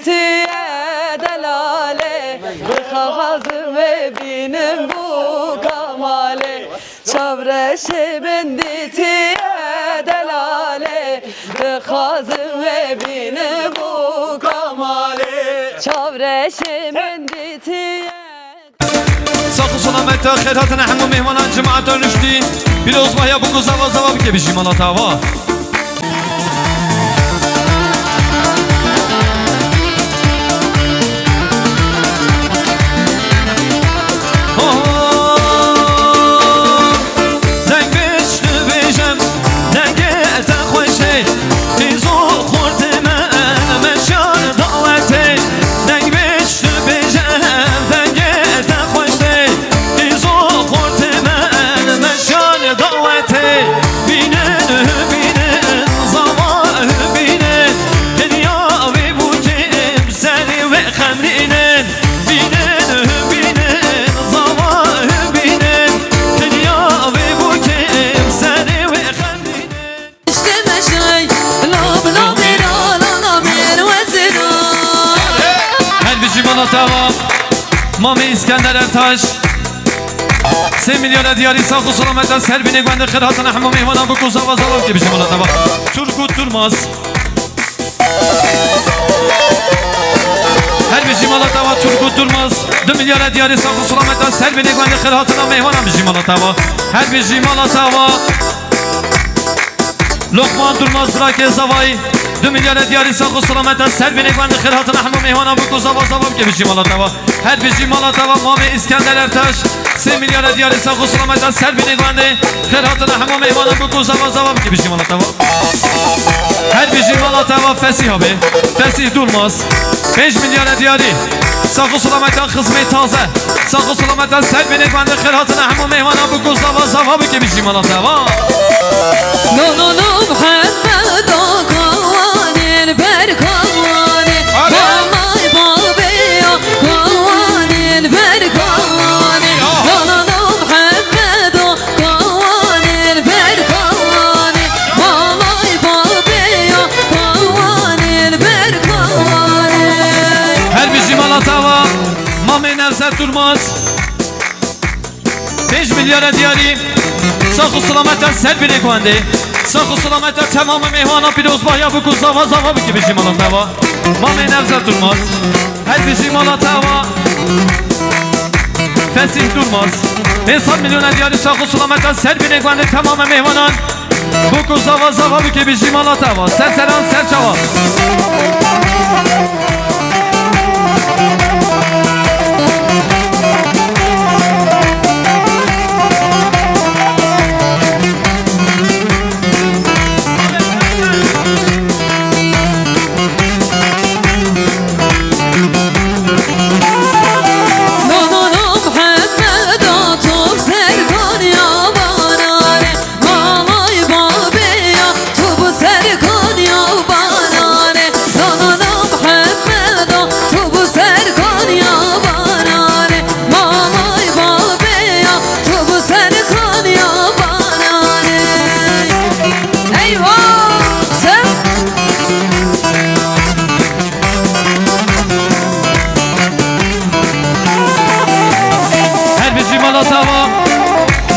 دیتی دلاله بخوازم ببینم بو کماله چابرش بندیتی دلاله بخوازم ببینم بو کماله چابرش بندیتی ساق و سلامت خیرات نحن و مهمانان جماعت رشدی پیروز بایا بگو زوا زوا بکه بشیم آلا تاوا مامی اسکندر ارتاش 3 میلیون دیاری ساخت و سلامت سر بینه گوند خیرات نحمو مهمانان بکو زوا زوا که بشیم الله تبا ترکو ترماز هر بشیم الله تبا ترکو ترماز 2 میلیون دیاری ساخت و سلامت سر بینه گوند خیرات نحمو مهمانان بشیم الله تبا هر بشیم الله تبا لقمان ترماز براک زوایی 2 میلیون دیاری ساخت و سلامت سر بینه گوند خیرات نحمو مهمانان بکو زوا زوا که بشیم الله تبا هر بشیم الله تبا مامی اسکندر ارتاش 3 میلیون دیاری ساخت و سلامت سر بینه گوند خیرات نحمو مهمانان بکو زوا زوا که بشیم الله تبا هر بشیم الله تبا فسیح به فسیح دورماز 5 میلیون دیاری ساخت و سلامت خدمت تازه ساخت و سلامت سر بینه گوند خیرات نحمو مهمانان بکو زوا زوا که بشیم الله تبا نو نو نو محمد قوانین بر قوانین مامای بابیا قوانین بر قوانین نو نو نو محمد قوانین بر قوانین مامای بابیا قوانین بر قوانین هر بشیم الله تبا مامی نفسر ترماز 5 میلیون دیاری ساخت و سلامت سر بینه گوانده ساخت و سلامت تمام مهمانا پیروز بایا بکو زوا زوا بکی بشیم الله تبا مامی نفسر ترماز هر بشیم الله تبا فسیح ترماز 500 میلیون دیاری ساخت و سلامت سر بینه گوانده تمام مهمانان بکو زوا زوا بکی بشیم الله تبا سر سران سر چوا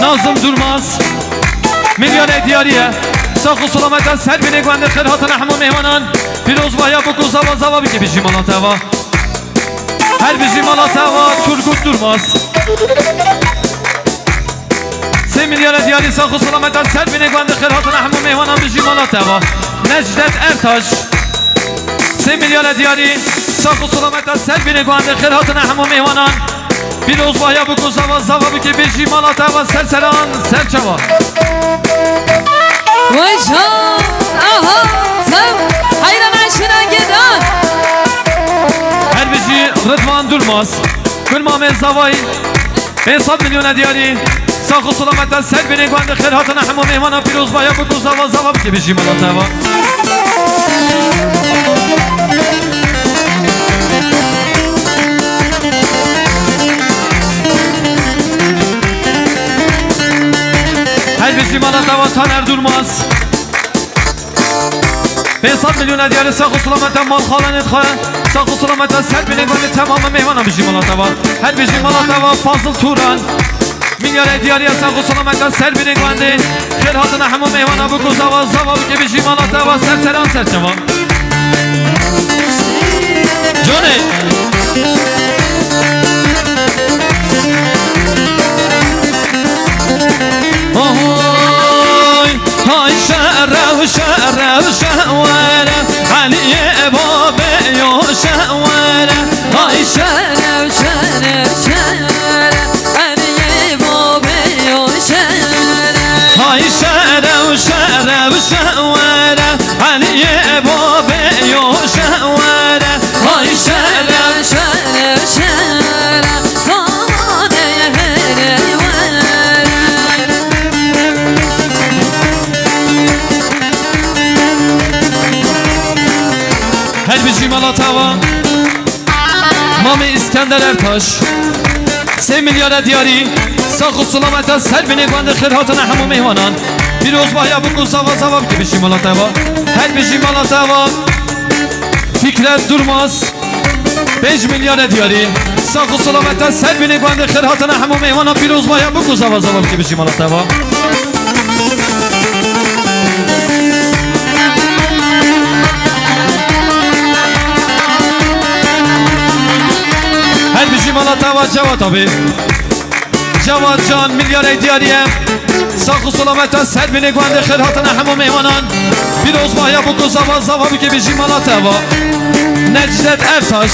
نازم دورماز میلیون دیاریه ساخت و سلامت سر بینه گوند خیرات نحمو مهمانان پیروز بایا بکو زوا زوا بکی بشیم الله تبا هر بشیم الله تبا ترکوت دورماز 3 میلیون دیاری ساخت و سلامت سر بینه گوند خیرات نحمو مهمانان بشیم الله تبا نجدت ارتاش 3 میلیون دیاری ساخت و سلامت سر بینه گوند خیرات نحمو مهمانان پیروز بایا بکو زوا زوا بکی بشیم الله تبا سر سران سر چوا وجهان آها سم حیران عشنا گدان هر بشی رضوان دورماز کل مامه زوایی 500 میلیون دیاری ساخت و سلامت سر بینه گوند خیرات نحمو مهمانا پیروز بایا بکو زوا زوا بکی بشیم الله تبا هر بشیم الله تبا تانر دورماز 500 میلیون دیار ساخت و سلامت مال خالانت خواه sağ ol selamet ser beni gönlü tamamı meyvana bir jimalata var. Her bir jimalata var Fazıl Turan. Milyar diyariye sağ ol selamet ser beni gönlü. Kır hatına hemu meyvana bu kuzava zava gibi jimalata var. Serseran serçeva. Johnny. هاي شعره وشعره وشعوره علي بابي يو شعوره هاي شعره وشعره وشعوره علي بابي يو شعوره هاي شعره وشعره وشعوره علي بابي يو شعوره هاي شعره وشعره وشعوره صامده يهري Her bir jimalatava Mami İskender Ertaş Se milyara diyari Sağ sulameta ser beni gönde khirhatına hamu meyvanan Bir uzbaya bu kuzava zavab gibi jimalatava Her bir jimalatava Fikret Durmaz 5 milyara diyari Sağ sulameta ser beni gönde khirhatına hamu meyvanan Bir uzbaya bu kuzava zavab gibi jimalatava Her bir jimalata Cevat abi Cevat Can milyar diyariye Sağ sulameta ser beni gönde khirhatına hamu meyvanan Bir uzbaya bu kuzava zavab gibi jimalata var Necdet Ertaş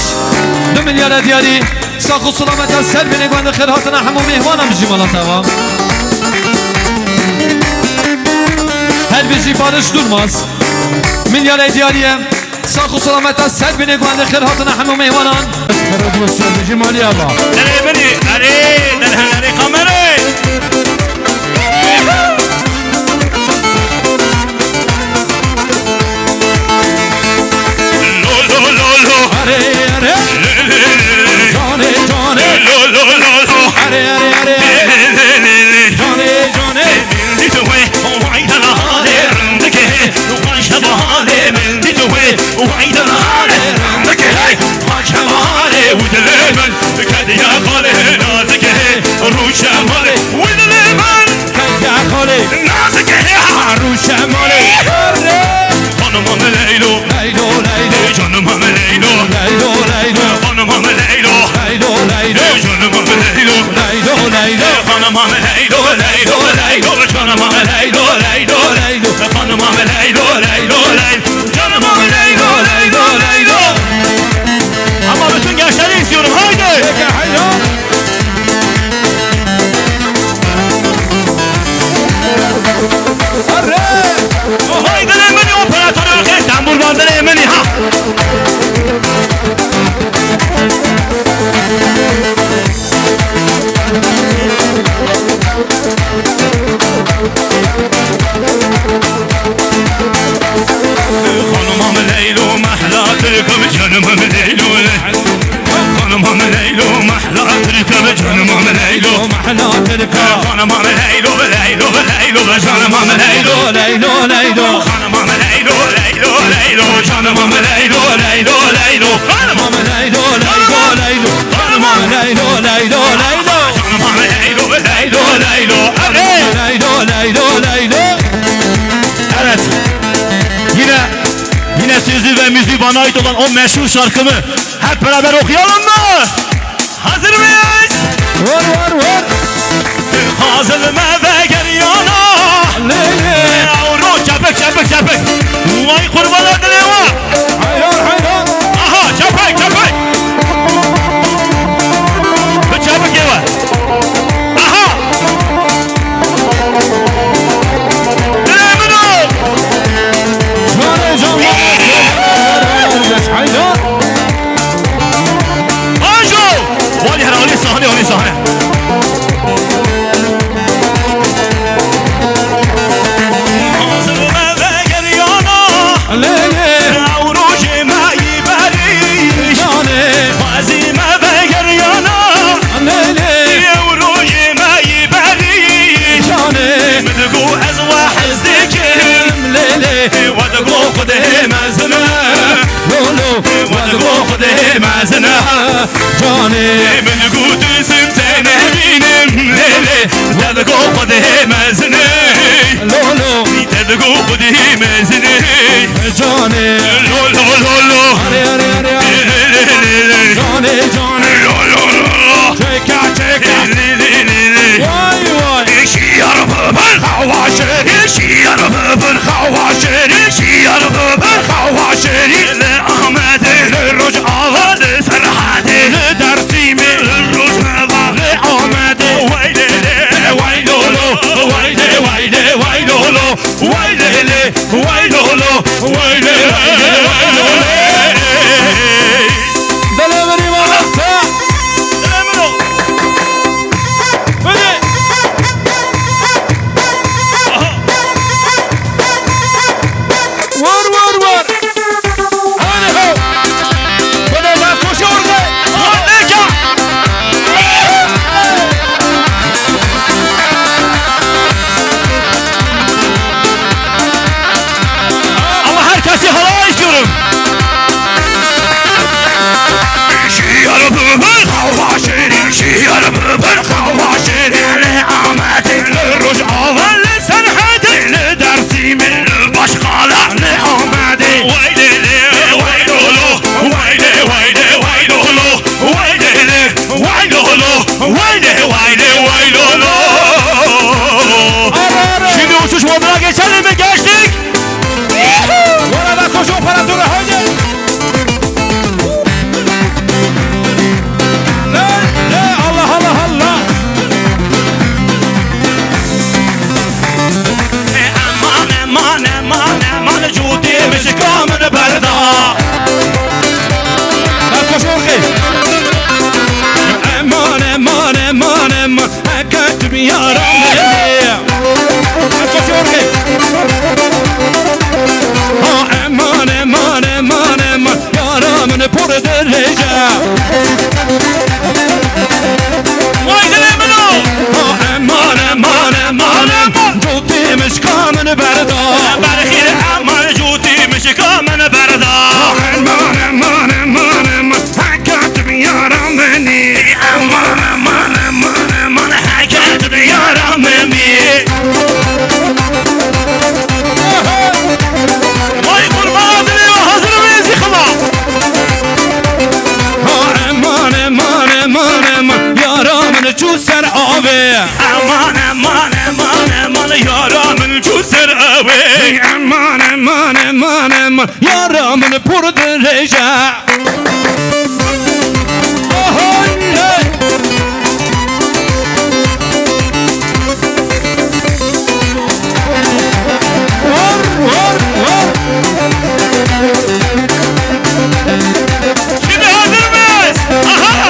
2 milyar diyari Sağ sulameta ser beni gönde khirhatına hamu meyvanan bir jimalata var Her bir Barış Durmaz milyar diyariye Sağ sulameta ser beni gönde khirhatına hamu meyvanan جمالي الله دري بني دري دري قمري لو لو لو لو Are are Johnny Johnny لو لو لو لو Are are Johnny Johnny توي وعيد نهاري عندك وعيش بهاري من دي توي وعيد نهاري عندك وعيش بهاري ودلمن كدي يا خالي نازك روش مالي ودلمن كدي يا خالي نازك روش مالي خانم ليلو ليلو ليلو جانم ليلو ليلو ليلو خانم ليلو ليلو ليلو جانم ليلو ليلو ليلو خانم ليلو ليلو ليلو جانم ليلو ليلو ليلو خانم ليلو ليلو ليلو جانم ليلو ليلو ليلو Ama bütün gençleri istiyorum haydi. Peki haydi Haydi emeni operatörü İstanbul bandını emeni ha. Hanımam Leylo mahlatırkım canımım Leylo Hanımam Leylo mahlatırkım canımam Leylo محلاتركا Hanımam Leylo Leylo Leylo canımam Leylo ليلو ليلو Hanımam Leylo Leylo Leylo canımam Leylo Leylo Leylo Hanımam ليلو ليلو ليلو Hanımam ليلو ليلو ليلو Canımam Leylo Leylo Leylo ليلو ليلو ليلو Evet. Yine sözü ve müziği bana ait olan o meşhur şarkımı hep beraber okuyalım mı? Hazır mıyız? ور ور ور Hazırım eve gel yana. ليلي Yavru çapık çapık çapık. Vay kurban adını var. حيران حيران Aha çapık çapık. Bu çapık ya var. Aha. Denemin o. جوني جوني حيران Anjo. Vali herhalde sahne. Hazırım eve gel yana. ليلي Yavru yemeği beriş. جوني Azim eve gel yana. ليلي Yavru yemeği beriş. جوني مدقو أزوى حزدكم ليلي ودقو خده مزمه لولو ودقو خده خده مزنه جاني من قود سمتنا بينم ليلي تدقو خده مزنه لولو تدقو خده مزنه جاني لو لو لو لو جاني جاني شيكا شيكا واي واي شيار بالخواشر شيار بالخواشر شيار بالخواشر لأحمد للرجعة لسرحاتي لدرسيمي للرجعة لأحمد ويلي ويلولو ويلي ويلي ويلولو ويلي ويلولو ويلي دلبري مرسا ور ور ور هوني هو بدأ ما تخشوا ورقة ama herkesi halay istiyorum. Şiarımı ben kavaşerim, şiarımı ben kavaşerim. Ahmet'in rüzgarı sen hedin dersimin başkalarını Ahmet'i. Veylili, veylulu, veyli, veyli, veylulu, veylili, veylulu, veyli, veyli, veylulu. Şimdi uçuş moduna geçelim mi gençlik? ورا koş operatörü haydi لا الله الله الله Aman aman aman aman cudimiz kamın berda. لا koş ورقة امان امان امان امان كاتب يا رامي لا koş ورقة امان امان امان امان يا رامن پر درجة Vaydi mino. امان امان امان امان جوتيمش كامن بردا Berhir aman cudimiz kamın berda. امان امان امان امان كاتب يا رامني Aman aman aman aman hakat yaramemi. Vay kurban diyor hazır mıyız yıkıma? امان امان امان امان يا رامن جو سر آوي Aman aman aman aman yaramın cüser abi. امان امان امان امان يا رامن پر درجة Şimdi hazır mıyız? Aha!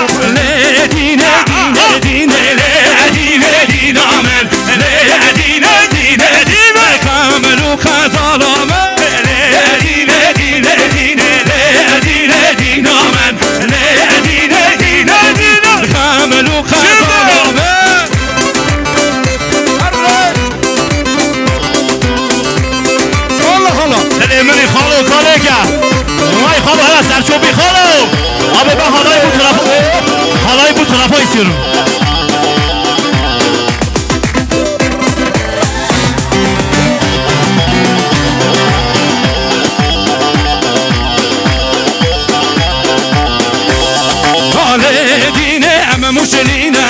سرچوبی خانم آبه ben halayı bu tarafa istiyorum. موشلينا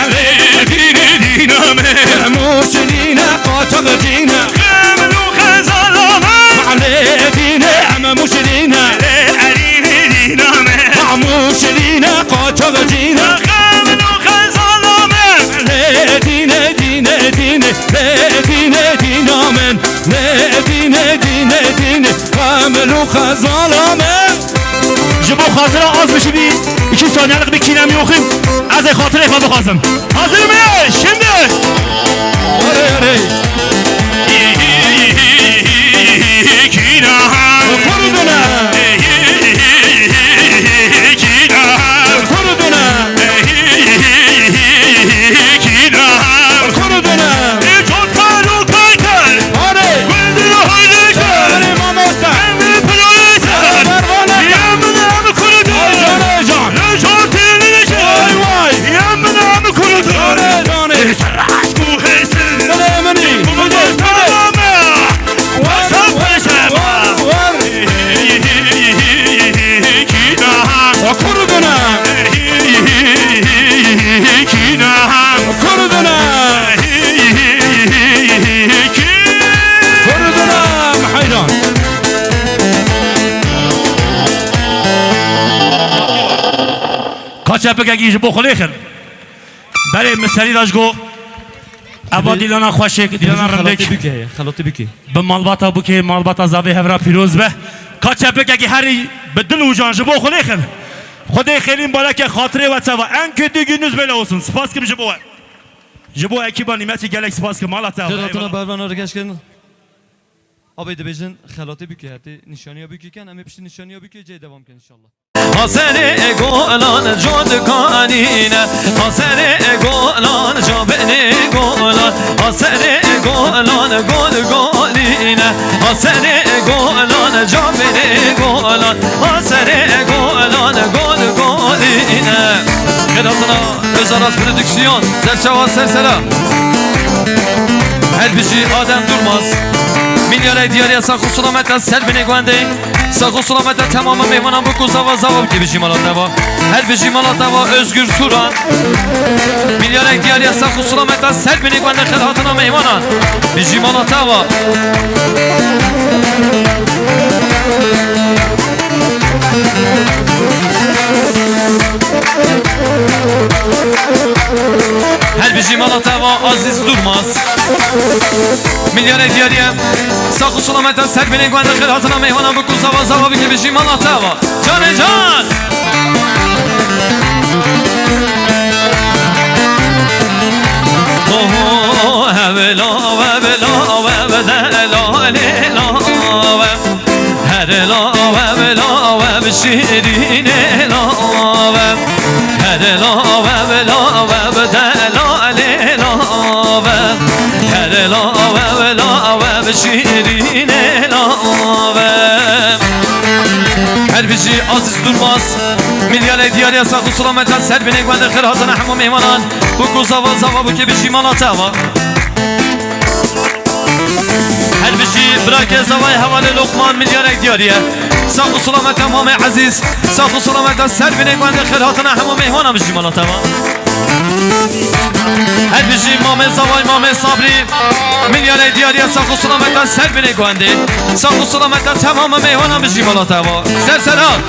دينا موشلينا قاتل دينا كامل وخزالامة علينا أما موشلينا دينا موشلينا قاتل دينا كامل وخزالامة دينا دينا دينا دينا دينا من دينا دينا دينا كامل وخزالامة جبو خاطره az bir şey değil. 2 saniyelik bir kinem yokum. Az خاطره ifade lazım. Hazır mıyız? Şimdi. Kina. Fırına. Kina. Fırına. Kina. Fırına. Çok karlı kaytar. Hadi. Güldürü hayırlıklar. Hadi mamosta. Emri pıraytar. Pervane. Yemini kurudu. Ayşane کردنه کردنه کردنه حیران کاچه بگیش بخولی خیر برای مستری داشت گو ابا دیلانا خوشک دیلانا رندک خلاطی بکی به مالباتا بکی مالباتا زاوی هفرا پیروز به کاچه بگی هری به دل و جان جبو خلی خیر خدای خیلیم بالا که خاطره و توا انکه دیگینوز بله olsun سپاس که جبو جبو اکیبا نیمتی گلک سپاس که مالا توا خیراتنا بربرنا رو گشت کردن آبی دبیجن خلاطی بکی هرتی نشانی بکی کن امی پشت نشانی بکی جای دوام کن انشالله حسن گولان جود کانینه حسن گولان جابنی گولان حسن گولان گول گولینه حسن گولان جابنی گولان حسن گولان گول گولینه خیراتنا özaras prodüksiyon Serçava Sersera her bir şey Adem Durmaz Milyara diyarıya sakı sulamete Selbine güvende sakı sulamete tamamı meymanan bu kuzava zavab gibi jimalatava her bir jimalatava Özgür Turan Milyara diyarıya sakı sulamete Selbine güvende kırhatına meymanan bir jimalatava her bir jimalatava Aziz Durmaz Milyara diyarıya sakı sulamete Selbine güvende kırhatına meymanan bu kuzava zavab gibi jimalatava Cane can Evela evela evela lela her ela evela ev şirin ela her ela evela evdela lela her ela evela ev şirin ela her bir şey Aziz Durmaz Milyar diyarıya sakı sulameten Serbine güvende kırhatına hemum imanan bu kuzava zava bu kebi jimalata var her bir şey bırak zavay havale lokman milyar diyarıya sakı sulameten mame aziz sakı sulameten Serbine güvende kırhatına hemum ihvana bir jimalata var her bir şey mame zavay mame sabri milyar diyarıya sakı sulameten Serbine güvende sakı sulameten tamamı meyvana bir jimalata var serserat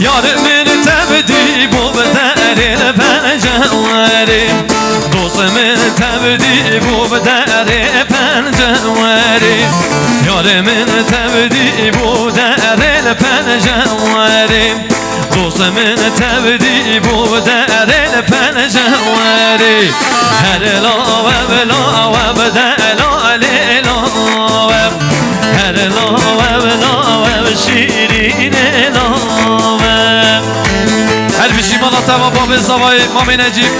Yarımın tebdi bu bederin penceleri Dostumun tebdi bu bederin penceleri Yarımın tebdi bu derin penceleri Dostumun tebdi bu derin penceleri Her ilave bilave bedela lilave her lave şirin lave her bir şey Malatava babı zavayı mami necip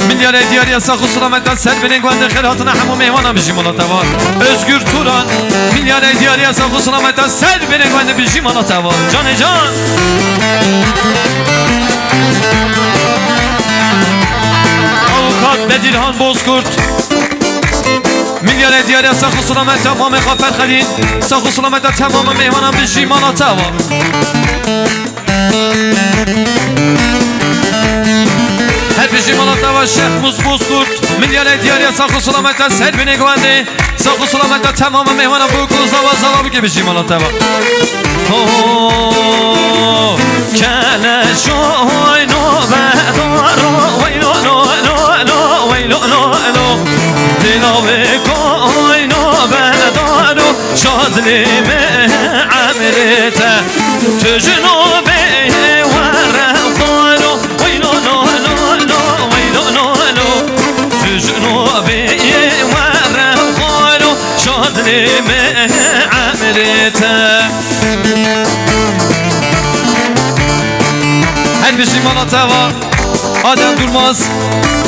milyar diyarıya sakı sulametten Serbinin güvende kırhatına hemum meyvana bir şey Malatava Özgür Turan milyar diyarıya sakı sulametten Serbinin güvende bir şey Malatava Cane can Avukat Bedirhan Bozkurt milyar diyarıya sakı sulamete Mame Gafer Khalil sakı sulamete tamamı meyvanan bir şey Malatava her bir şey Malatava Şeyh Muz Bozkurt milyar diyarıya sakı sulamete Serbine güvende sakı sulamete tamamı meyvanan bu kuzava zava gibi şey Malatava Keleş oyno bedaro Veylo lo lo lo Veylo lo lo Dilave koyno bedaro Şadlime amrete Tücno beye vere kharo Veylo lo lo lo Veylo lo lo Tücno beye vere kharo Şadlime amrete her bir şey Malatava Adem Durmaz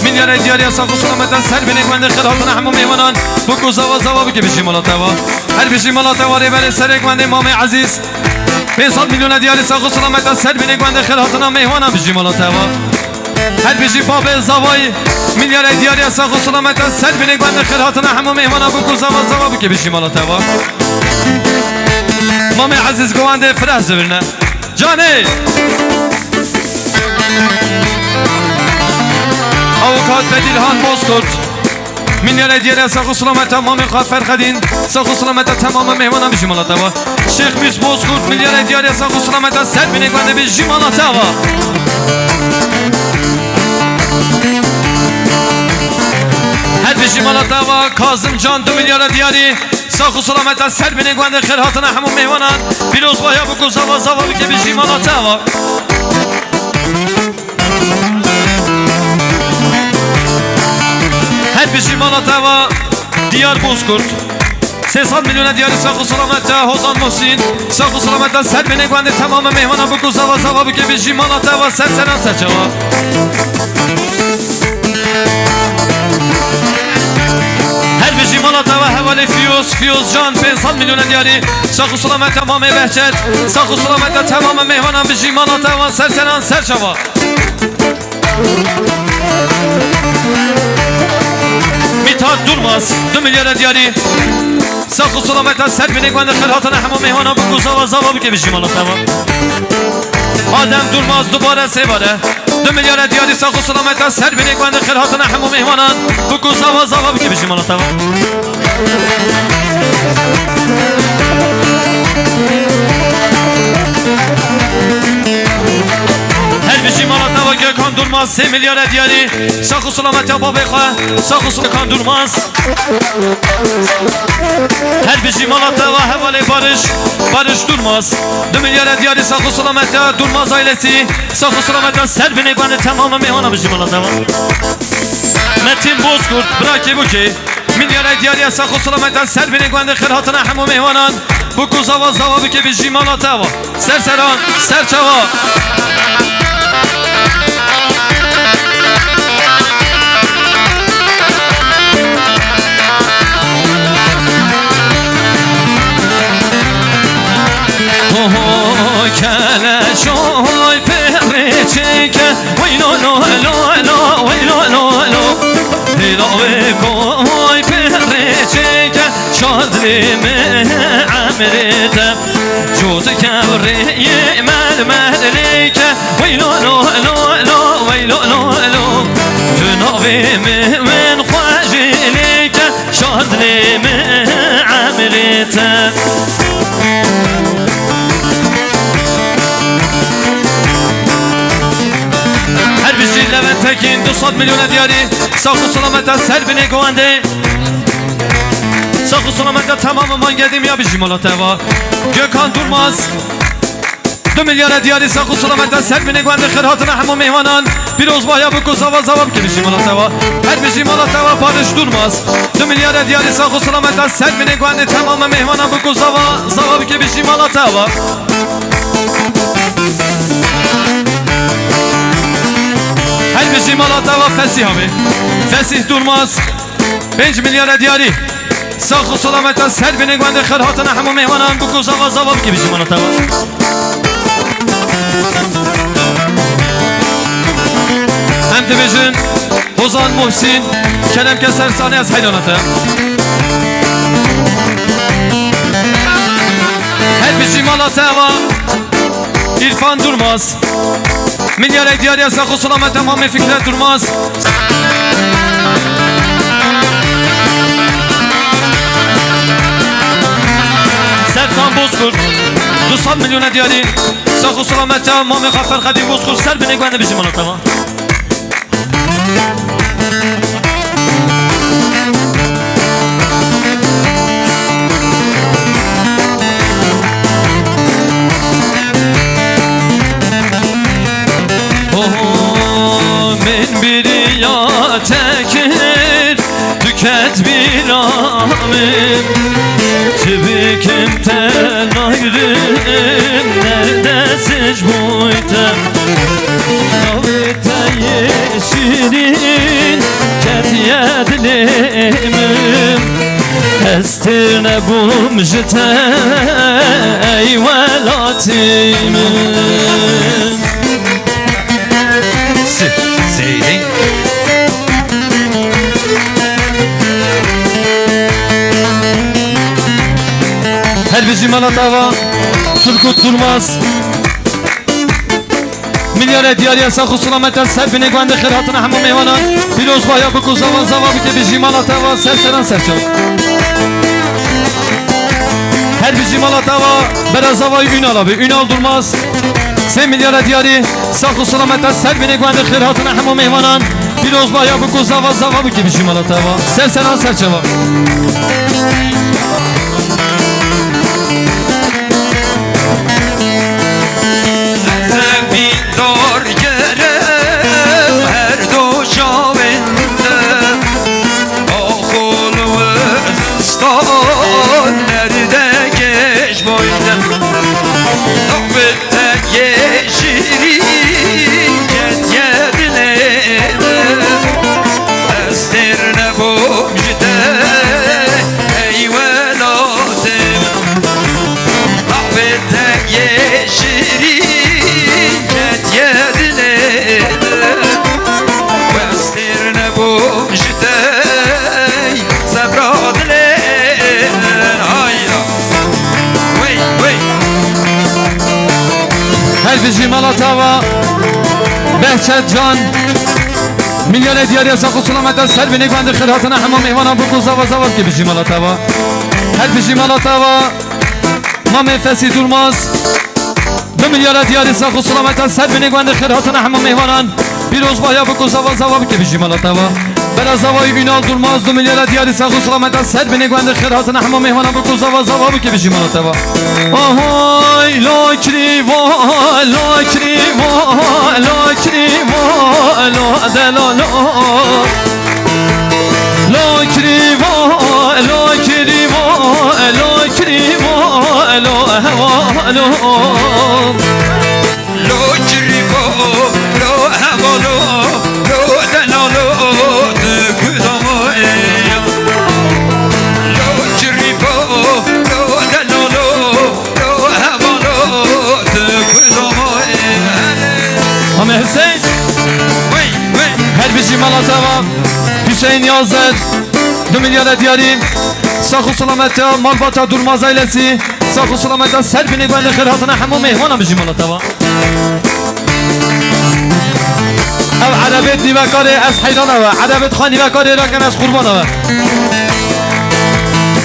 milyar diyarıya sakı sulameten Serbine güvende kırhatına hemum meyvanan bu kuzava zava bu gibi şey Malatava her bir şey Malatava rebeli serek güvende mame aziz 500 milyon diyarı sakı sulameten Serbine güvende kırhatına meyvanan bir şey Malatava her bir şey babı zavayı milyar diyarıya sakı sulameten Serbine güvende kırhatına hemum meyvanan bu kuzava zava bu gibi şey Malatava مامي عزیز گوانده فرز برنه جاني اوقات بدیلهان بازکرد میلیارد دیگر ساخت و سلامت تمام خافر خدین ساخت و سلامت تمام مهمانان بشیم الله توا شیخ بیس بازکرد میلیارد دیگر ساخت و سلامت سر بینگوانده بشیم الله توا هر بشیم الله توا کاظم جان 2 میلیارد دیاری ساخت و سلامت سر بینگوانده خیرهاتنا همون مهمانان بیروز بایا بگو زوا زوا بگه بشیم الله توا هر بشیم الله توا دیار بازکرد 300 میلیون دیاری ساخت و سلامت حسین محسن ساخت و سلامت سر بینگوانده تمام مهمانان بگو زوا زوا بگه بشیم الله توا سر سران سر جواب هر بشیم الله توا حوالی فیوز جان 500 میلیون دیاری ساخت و سلامت تمام بهجت ساخت و سلامت تمام مهمانان بشیم الله توا سر سران سر جواب میتاد دورماز 2 میلیارد دیاری ساخت و سلامت سر بینگوانده خیرهاتنا همه مهمانان بگو زوا زوا بگه بشیم الله توا آدم دورماز دوباره 3 باره 2 میلیارد دیاری ساخت و سلامت سر بینگوانده خیرهاتنا همه مهمانان بگو زوا زوا بگه بشیم الله توا هر بشیم الله توا که کان دورماز 3 میلیارد دیاری ساخت و سلامت یا بابه خواه ساخت و سلامت کان دورماز هر بشیم الله توا حوالی بارش دورماز 2 میلیارد دیاری ساخت و سلامت دورماز آیلسی ساخت و سلامت سر بینگوانده تمام مهمانان بشیم الله توا متین بازکرد براکی بوکی میلیارد دیاری ساخت و سلامت سر بینگوانده خیرهاتنا همه مهمانان بگو زوا زوا بگه بشیم الله توا سر سران سر چوا کلشای پرچه که ویلو لو لو لو ویلو لو لو هلاوی کوی پرچه که شادلی من عمرت جوز کبری مل که ویلو لو لو لو ویلو لو لو جنابی من خواجلی که شادلی من عمرت لبن تکین 200 میلیون دیاری ساخت و سلامت سر بینگوانده ساخت و سلامت تمام من گدیم یا بشیم الله توا گکان دورماز 2 میلیارد دیاری ساخت و سلامت سر بینگوانده خیرهاتنا همه مهمانان بیروز بایا بگو زوا زوا که بشیم الله توا هر بشیم الله توا بارش دورماز 2 میلیارد دیاری ساخت و سلامت سر بینگوانده تمام مهمانان بگو زوا زوا که بشیم الله توا هر بشیم الله توا فسیح همه فسیح دورماز 5 میلیارد دیاری ساخت و سلامت سر بینگوانده خیرهاتنا همه مهمانان بگو زوا زوا که بشیم الله توا هم دیویژن حسین محسن کرم که سرسانی از حیرانته هر بشیم الله توا عرفان دورماز میلیارد دیاری از ساخت و سلامت تمام فکرت دورماز سرطان بازکرد 200 میلیون دیاری ساخت و سلامت تمام خفر خدیم بازکرد سر بینگوانده بشیم الله تمام من biri ya tekir tüket bir amin Çevikimten ayrım neredesiz buytem Navite yeşirin ketiyedlimim Estirne bulmjite eyvelatimin Zeydin Her bizim Malatava Turgut Durmaz Milyar diyariye sakı sulametten Serbine güvende khairatına hamam meyvanan Piroz baya bu kuzavan zavabı ki bizi Malatava Serseran serçal Her bizi Malatava Berazavayı Ünal abi Ünal Durmaz Sen milyar diyari sakı sulametten Serbine güvende khairatına hamam meyvanan Piroz baya bu kuzavan zavabı ki bizi Malatava Serseran serçal Zembindar gerem her doşavinde Akıl vızıstan nerede geç boydan Nakbette yeşirin get yedileme Estirne bumjide eyvelatim Nakbette yeşirin Western bumjtay sabradlen hayda Wey wey Her bizi Malatava Behçet Can Milyar diyariye sakı sulametten Serbine güvende khairatına hamam meyvana bu kuzava zavab ki bizi Malatava Her bizi Malatava Mame Fesi Durmaz 2 milyar diyari sakı sulametten Serbine güvende khairatına hamam meyvanan Piroz baya bu kuzava zavab ki bizi Malatava Berazavayı Ünal Durmaz 2 milyar diyari sakı sulametten Serbine güvende khairatına hamam meyvanan bu kuzava zavab ki bizi Malatava Ahoy lokri va lokri va lokri va lo delalo lokri va lokri va lokri va lo hava lo Lo jribo lo havalo lo danalo de kudamo Lo jribo lo danalo lo havalo de kudamo Ama Hüseyin Wey wey her bizi Malatava Hüseyin Yazır 2 milyar diyari Sakı salamette Malbata Durmaz ailesi Sakı salamette Serbine güvende khairatına hamam meyvana bizi Malatava Ev Arabet nivakari ez hayrana ve Arabet khan nivakari raken ez kurbana ve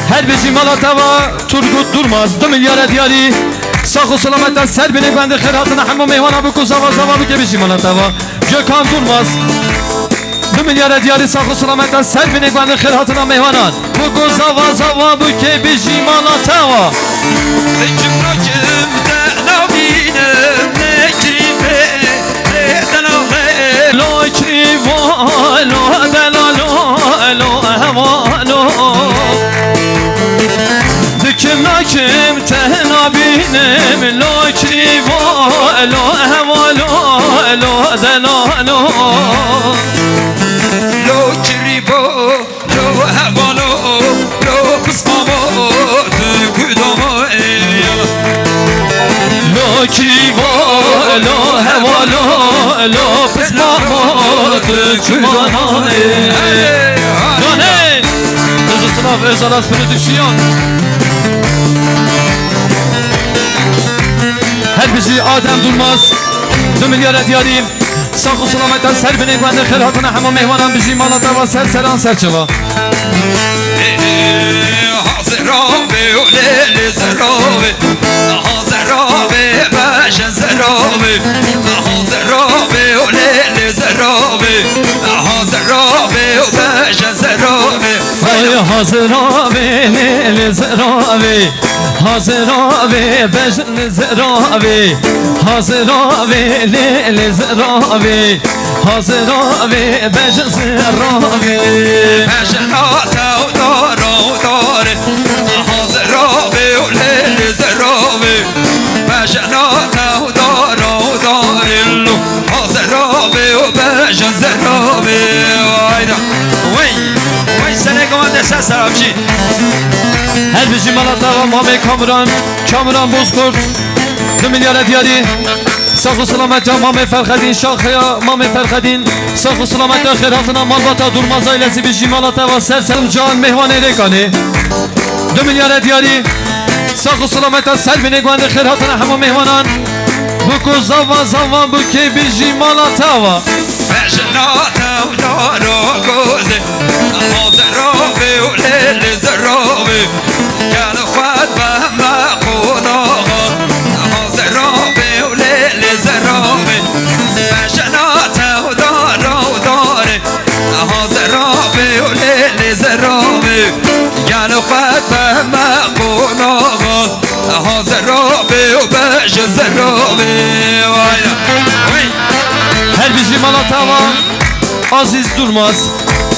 Her bizi Malatava Turgut Durmaz 2 milyar diyari Sakı salamette Serbine güvende khairatına hamam meyvana bu kuzava zavabı ki bizi Malatava Gökhan Durmaz 2 milyar diyari sakı sulametten Serbine güvende khairatına meyvanan Bu kuzava zavabı ki bizi Malatava Kim rakim de nabinem nekrime denale Lokri va lo delalo lo hava lo Dikim nakim tenabinem Lokri va lo hava lo delalo Lo jribo lo havalo lo kısmamo de kudamo Lokri va lo hava lo pismamat çumanane Dane Kızı sınav özalas prodüksiyon Her bizi Adem Durmaz 2 milyar diyariyim Sakı sulametten Serbine güvende khairatına hamam meyvanan bizi Malatava serseran serçava Hazirabe lele zerabe Hazirabe başen zerabe Hazirabe lele zerabe Hazirabe başen zerabe Ay hazır abi lele zerabe Hazır abi bejn zerabe Hazır abi lele zerabe Hazır abi bejn zerabe Başen ata udara udare Hazirabe lele zerabe Başen ata udara udare Hazirabe başen zerabe Ayda Vay Vay sene komande sen sarapçı Her bizi Malatava Mame Kamuran Bozkurt 2 milyar diyari Sakı salamette Mame Ferhadin Şahya Mame Ferhadin Sakı salamette khairatına Malbata Durmaz ailesi bizi Malatava Serserim Can Mehvan Erekani 2 milyar diyari ساخ و سلامت سر بینه گوند خیراتنا همه مهمانان بکو زوا زوا بکی بیجی مالا تاوا فشناتا و دارو گوزه حاضرابه و لیل زرابه گل خود به مقوناغا حاضرابه و لیل زرابه فشناتا و دارو داره حاضرابه و لیل زرابه گل خود به مقوناغا حاضرابه و بش زرابه her bizi Malatava Aziz Durmaz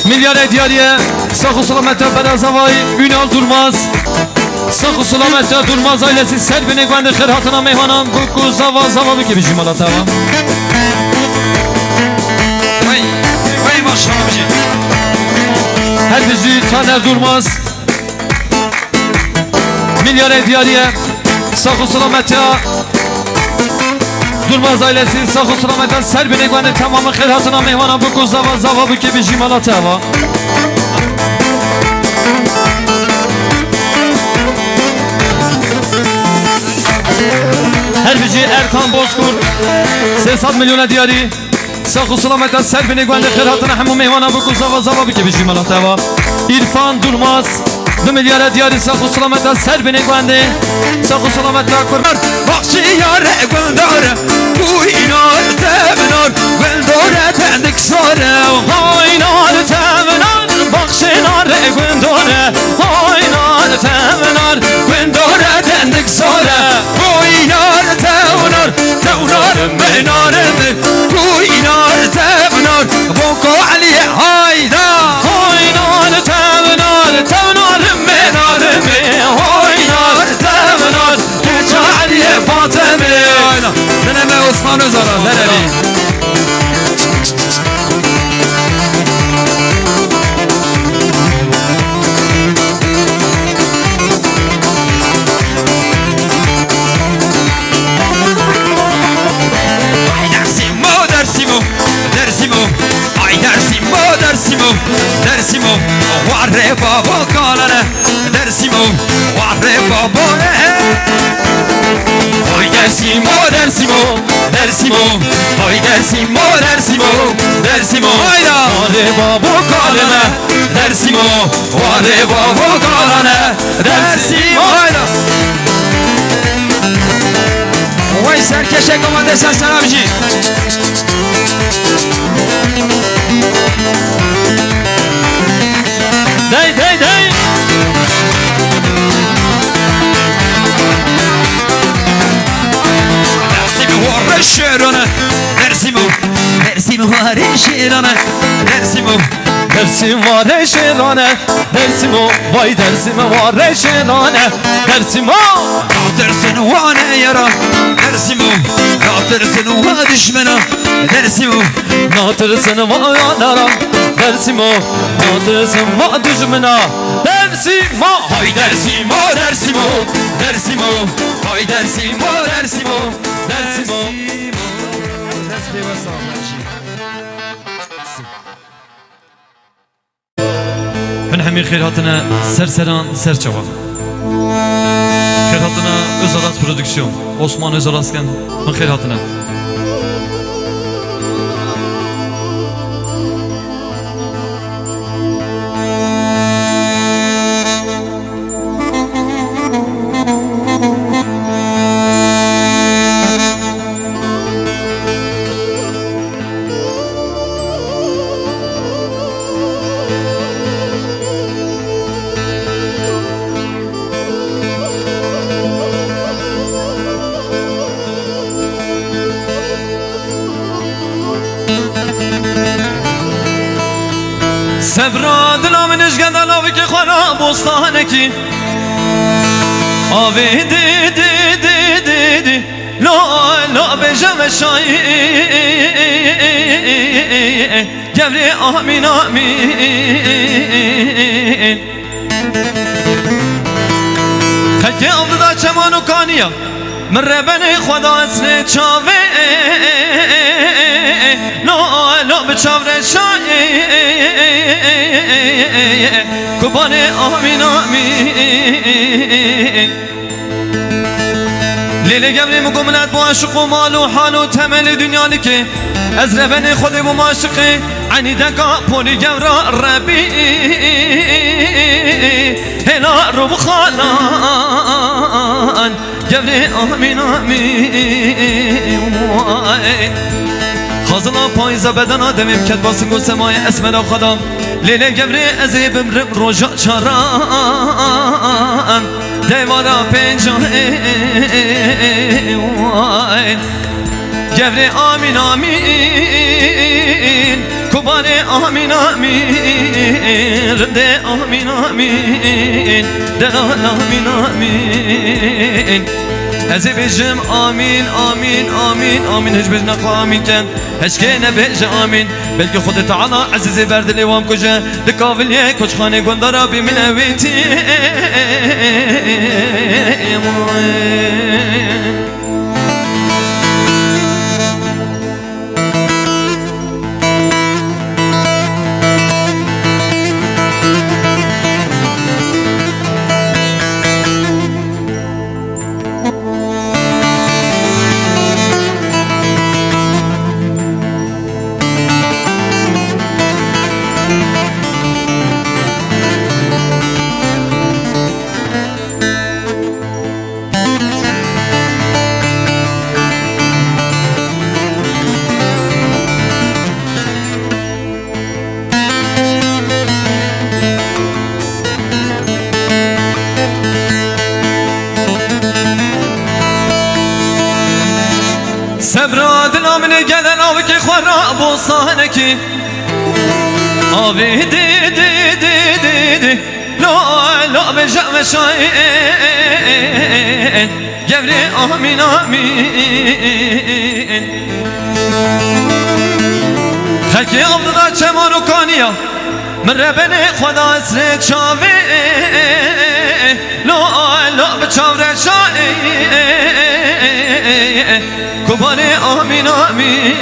Milyar Ediyariye Sağ Selamet'e Berazavay Ünal Durmaz Sağ Selamet'e Durmaz ailesi Serbine Güvenli Kırhatına Meyhanan Kuku Zava Zava bir bizi Malatava Vay maşallah bizi her bizi Taner Durmaz Milyar Ediyariye Sağ Selamet'e Durmaz ailesi sağ ol selametten serbine güvenli tamamı khirhatına mehvana bu kuzava zava bu kebi jimalata va her bici Erkan Bozkurt 300 milyona diyari sağ ol selametten serbine güvenli khirhatına hamu mehvana bu kuzava zava bu kebi jimalata va İrfan Durmaz 2 milyara diyari sağ ol selametten serbine güvenli sağ ol selametten kurban Bakşiyar güldar bu inar temenar güldar tendik sara Aynar temenar bakşinar gündore Aynar temenar güldar tendik sara bu inar temenar temenar menarım bu inar temenar bu Ali hayda Aynar temenar temenar menarım Aynar temenar Aliye Fatime Deneme Osman Özara Zereli Dersimo Varre baba kalane Dersimo Varre baba Oy Dersimo Dersimo Dersimo Oy Dersimo Dersimo Dersimo Hayda Varre baba kalane Dersimo Varre baba kalane Dersimo Hayda Vay serkeşe komanda sen abici Dey dey dey Dersimi var şerane Dersimi var şerane Dersimi Dersim var eşelane Dersim o vay dersim var eşelane Dersim o Ratırsın vane yara Dersimi Ratırsın va düşmana Dersimi Natırsın va yanara Dersim o Natırsın va düşmana Dersim o Hay dersim o dersim o Dersim o Hay dersim o dersim o Dersim o Tesbih ve sağlar Hünhemi khirhatına serseran serçava Khirhatına Özaras Prodüksiyon Osman Özarasken Hün khirhatına Sebra dilam nişgen dalavi ki khana bostane ki Abi di di di di di La la bejem şai Gevri amin amin Kaki avdı da çemanu kaniya Merrebeni khoda esne çave La bçavre şai Kubane amin amin لیلی گبری مگمنت با عشق و مال و حال و تمل دنیانی که از ربن خود و معشقی عنی دکا پولی گورا ربی هلا رو بخالان گبری آمین آمین خازلا پایزه بدن آدمیم کت باسنگ و سمای اسم را خدام لیلی گبری ازی بمرم روژا چاران دیوارا پنجاه گبری آمین آمین کبار آمین آمین رده آمین آمین دلال آمین آمین ازی بیجم آمین آمین آمین آمین هج بیج نقا آمین کن هج که نبیج آمین بلکه خود تعالی عزیزی برد لیوام کجا دکاولیه کچ خانه گندارا بی من اویتی سبرا دل آمنه گدن آوی که خورا بوسانه کی آوی دی دی دی دی دی لا لا بجم شاین گبری آمین آمین خلکی عبدالله چمان و کانیا من ربن خدا اسر چاوی لا لا بچاور شاین کبار آمین آمین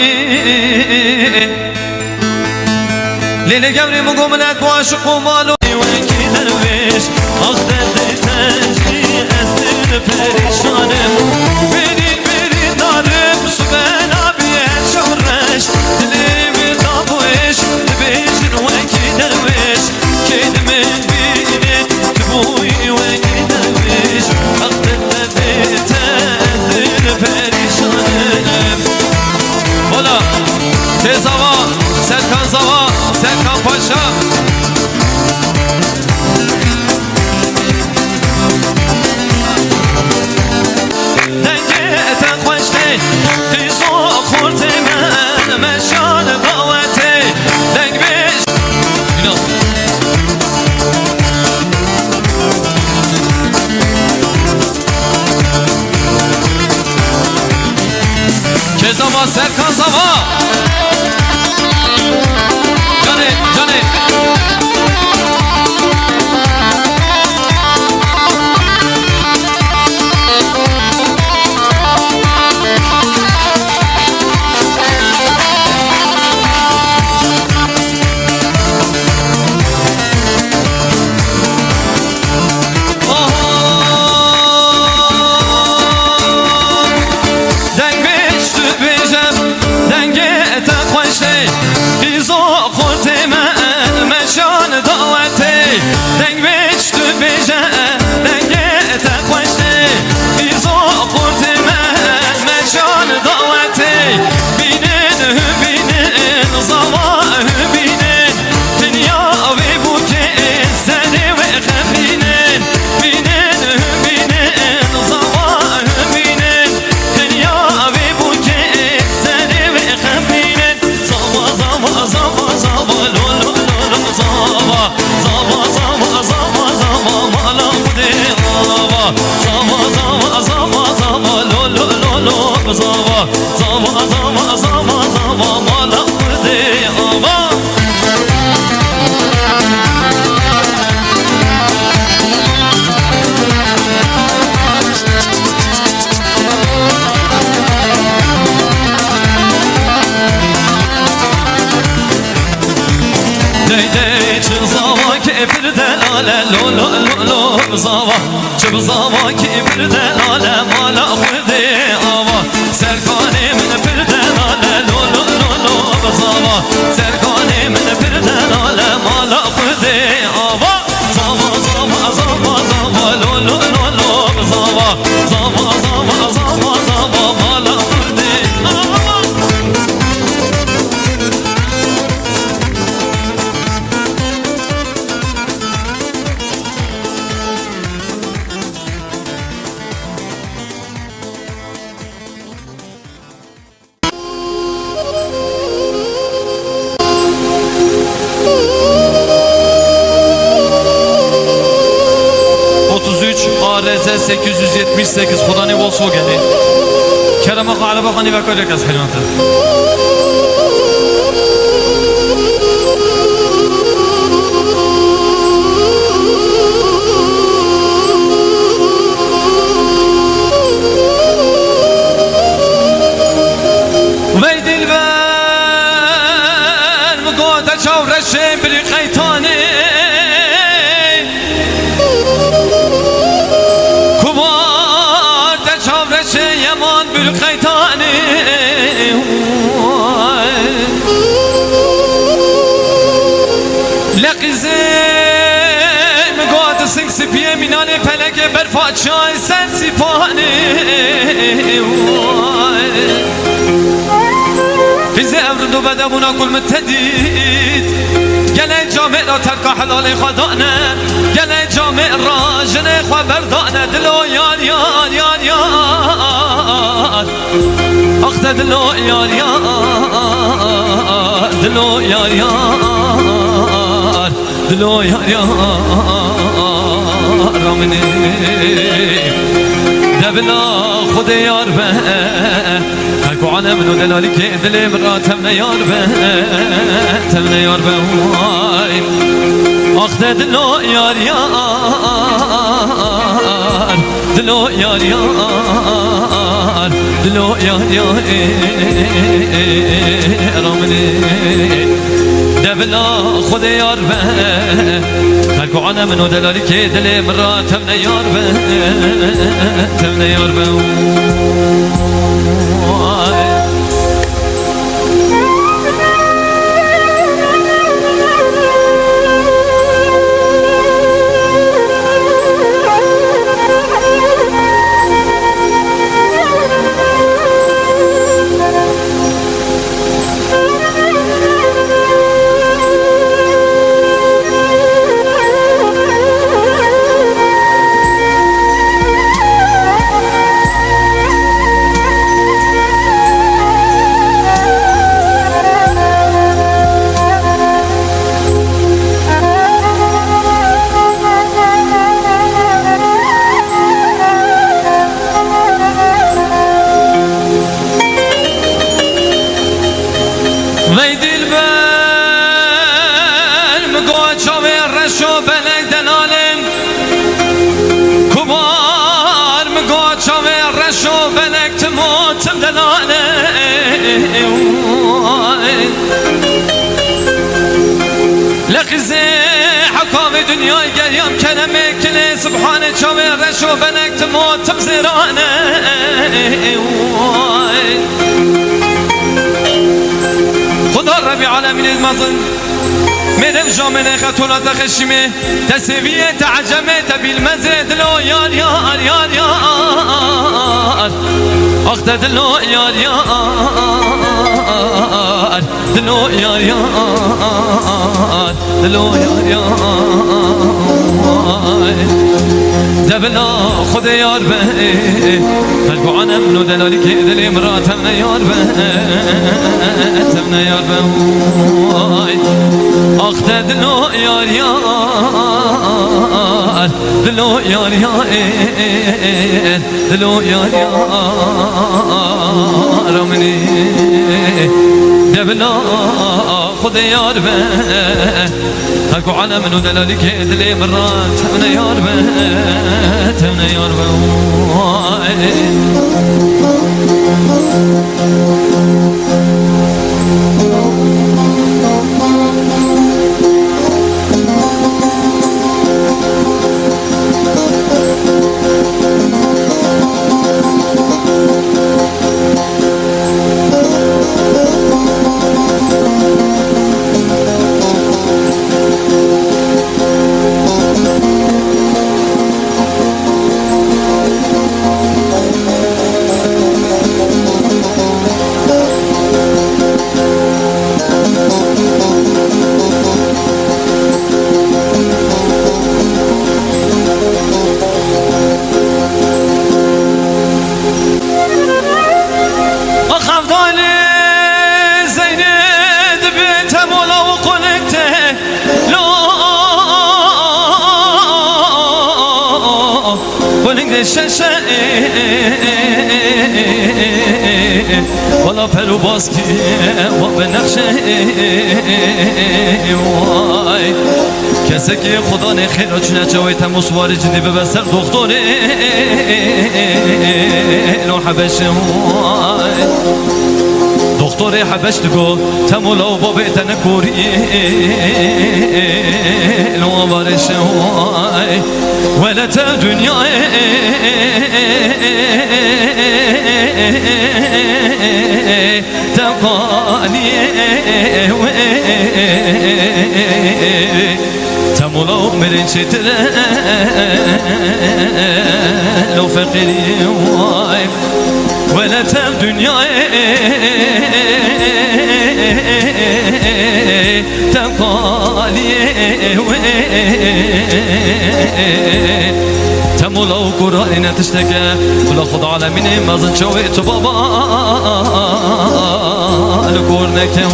لیلی گبری مگمنت با عشق و مال و وکی درویش آخ درد تجری از دل پریشانم برین برین دارم سبن آبیه شورش دلی بردابوش دبیشن وکی درویش که دمن بینید دبوی وکی درویش آخ درد تجری پریشانم بالا تزاوا سرکان زاوا سرکان پاشا دنگه اتن خوشته قیزو خورده من مشان دعوته دنگ بیش اینا که زاوا سرکان زاوا جانه جانه زاوا زاوا زاوا زاوا زاوا مالا خودی آوا دی دی چه زاوا که بردلاله لو لو لو لو بزاوا چه بزاوا کی بردلاله مالا خودی آوا سرکانی من بردلاله لو لو لو لو بزاوا سرکانی من بردلاله مالا خودی آوا زاوا زاوا زاوا زاوا لو لو لو لو بزاوا زاوا زاوا زاوا زاوا مالا خودی آوا ARZ 878 خدانی Volkswagen'i Kerem Ağa araba hani bakacak az kıymetli Vey dilber Mugada çavreşe bir kaytani يمان بالخيتاني لقزين مقاد سنك سبيه مناني فلك برفات شاي سن سيباني قزي أبردو بدبونا كل متديد گله جامع را ترک حلال خدانه گله جامع را جنه خوا بردانه دلو یار یار یار یار اخت دلو یار یار دلو یار یار دلو یار یار رامنی دبلا خود یار به ترکو عالم منو دلالی که دلی مرا تمنه یار به تمنه یار به آخ دلو یار یار دلو یار یار دلو یار یار رامنی دبلا خود یار به ترکو عالم منو دلالی که دلی مرا تمنه یار به تمنه یار به لقزي حكام دنياي قيام كلمة كلي سبحان شاوي رشو بنك تموت بزرانه خدا ربي عالمين المظن مدم جامنه خطولات خشمه تسويه تعجمه بالمزد لو يار يار يار يار اخت دلو يار يار دلو يار يار دلو يار يار دبلا خود یار به ترکو عنم نو دلالی که دلی مرا تمنه یار به تمنه یار به آخت دلو یار یار دلو یار یار دلو یار یار منی دبلا خود یار به ترکو عنم نو دلالی که دلی مرا تمنه یار به تمنه یار به ششه والا پرو باز کی و به نقشه وای کسی که خدا نخیر چونه چوی تموس واری جدی به بسر دختره نو حبشه وای دختر حبش دگو تمولا و بابی تنکوری نو بارش وای ولت دنیای تقانی تمولا و مرین شتره لو فقیری وای ولت دنیای تقالی تمولا و قرآن نتشتكى ولا خد عالمين مازن شويت بابا لقرنك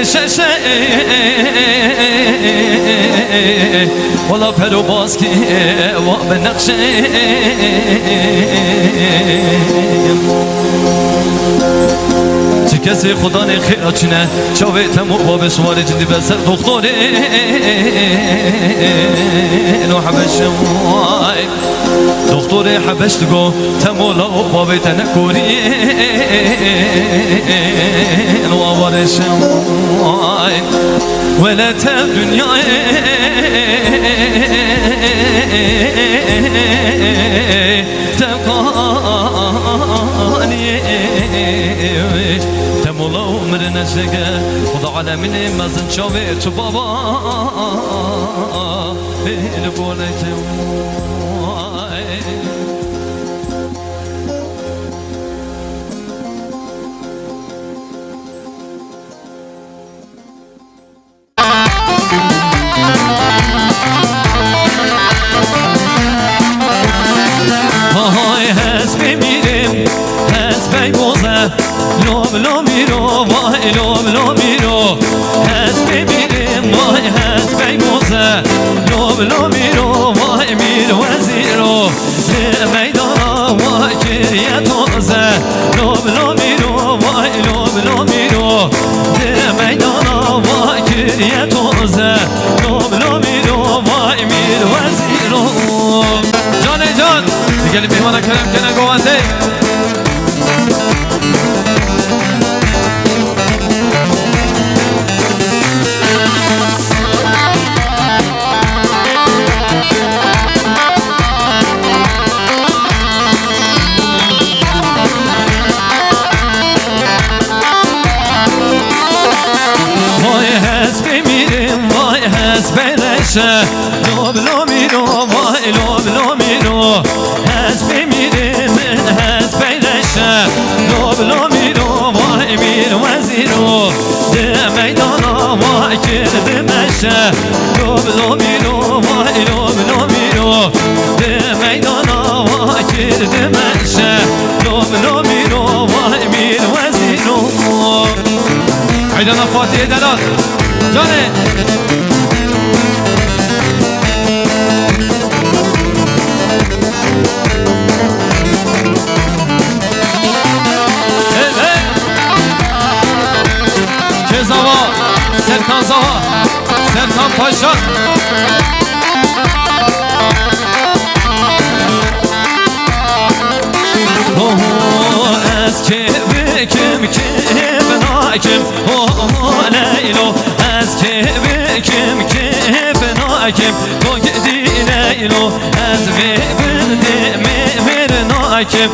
ششه والا پرو باز کی و به نقشه چه کسی خدا نخیر چنه چاوه تمو باب سوار جدی بسر دختوره نو حبشه وای دختور حبش دگو تمولا و باب تنکوری نو آوارشه وای ولت دنیای تقانی تمولا و مرن شگه خدا عالمین مزن شاوه تو بابا بیل بولک وای لوم میرو وای لوم میرو حسب میرم وای حسب موزه لوم میرو وای میر وزیرو میدان وای کریه توزه لوم میرو وای لوم میرو میدان وای کریه توزه لوم میرو وای میر وزیرو جان دیگه میهمان کرم کنه گوانده لوم میرو وای لوم میرو حسب میرم حسب رشه لوم میرو وای میر وزیرو ده میدانا وای کرد مشه لوم میرو وای لوم میرو ده میدانا وای کرد مشه لوم میرو وای میر وزیرو عیدنا فاتحه دلال جانه Serkan Zava, Serkan Paşa. Oh, بکم کیف ناکم لیلو از کی بکم کیف ناکم تو گدی لیلو از وی بردی میر ناکم